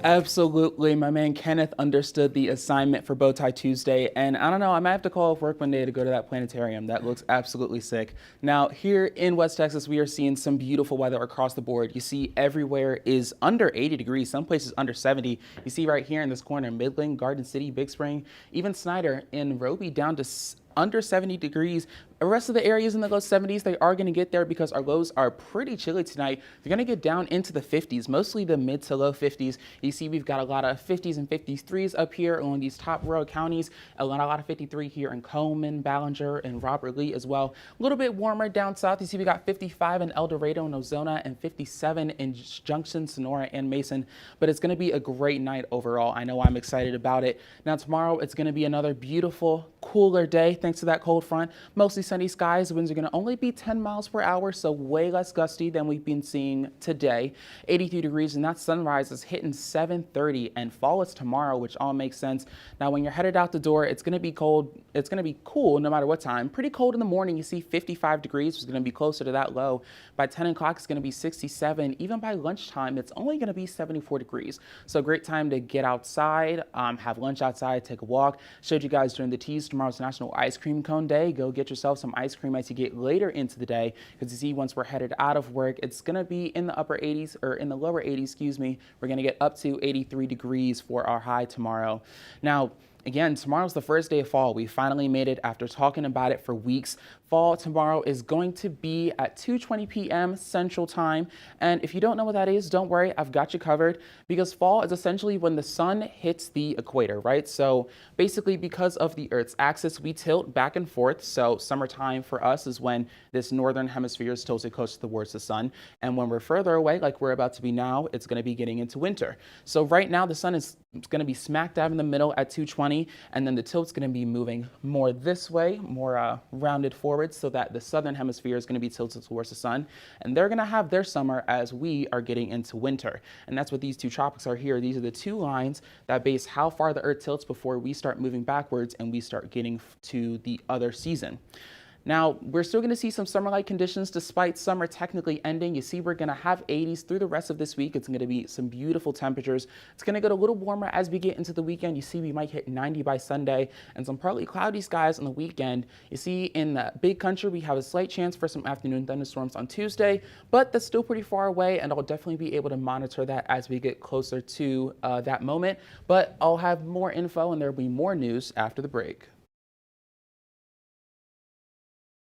Absolutely. My man Kenneth understood the assignment for Bowtie Tuesday. And I don't know, I might have to call off work one day to go to that planetarium. That looks absolutely sick. Now, here in West Texas, we are seeing some beautiful weather across the board. You see everywhere is under 80 degrees, some places under 70. You see right here in this corner, Midland, Garden City, Big Spring, even Snyder and Roby down to under 70 degrees. The rest of the areas in the low 70s, they are going to get there because our lows are pretty chilly tonight. They're going to get down into the 50s, mostly the mid to low 50s. You see, we've got a lot of 50s and 53s up here along these top rural counties. A lot of 53 here in Coleman, Ballinger, and Robert Lee as well. A little bit warmer down south. You see, we got 55 in El Dorado and Ozona and 57 in Junction, Sonora, and Mason. But it's going to be a great night overall. I know I'm excited about it. Now, tomorrow, it's going to be another beautiful, cooler day thanks to that cold front. Mostly sunny skies. Winds are going to only be 10 miles per hour, so way less gusty than we've been seeing today. 83 degrees, and that sunrise is hitting 7:30, and fall is tomorrow, which all makes sense. Now, when you're headed out the door, it's going to be cold. It's going to be cool no matter what time. Pretty cold in the morning. You see 55 degrees. It's going to be closer to that low. By 10 o'clock, it's going to be 67. Even by lunchtime, it's only going to be 74 degrees. So great time to get outside, have lunch outside, take a walk. Showed you guys during the tease, tomorrow's National Ice Cream Cone Day. Go get yourself some ice cream as you get later into the day, because you see once we're headed out of work, it's going to be in the upper 80s, or in the lower 80s, excuse me. We're going to get up to 83 degrees for our high tomorrow. Now, again, tomorrow's the first day of fall. We finally made it after talking about it for weeks. Fall tomorrow is going to be at 2:20 p.m. Central Time. And if you don't know what that is, don't worry, I've got you covered, because fall is essentially when the sun hits the equator, right? So basically, because of the Earth's axis, we tilt back and forth. So summertime for us is when this northern hemisphere is tilted close towards the sun. And when we're further away, like we're about to be now, it's going to be getting into winter. So right now, the sun is going to be smack dab in the middle at 2:20, and then the tilt's going to be moving more this way, more rounded forward, so that the southern hemisphere is going to be tilted towards the sun, and they're going to have their summer as we are getting into winter. And that's what these two tropics are here. These are the two lines that base how far the Earth tilts before we start moving backwards and we start getting to the other season. Now, we're still going to see some summer-like conditions despite summer technically ending. You see, we're going to have 80s through the rest of this week. It's going to be some beautiful temperatures. It's going to get a little warmer as we get into the weekend. You see, we might hit 90 by Sunday, and some partly cloudy skies on the weekend. You see, in the big country, we have a slight chance for some afternoon thunderstorms on Tuesday, but that's still pretty far away, and I'll definitely be able to monitor that as we get closer to that moment. But I'll have more info, and there'll be more news after the break.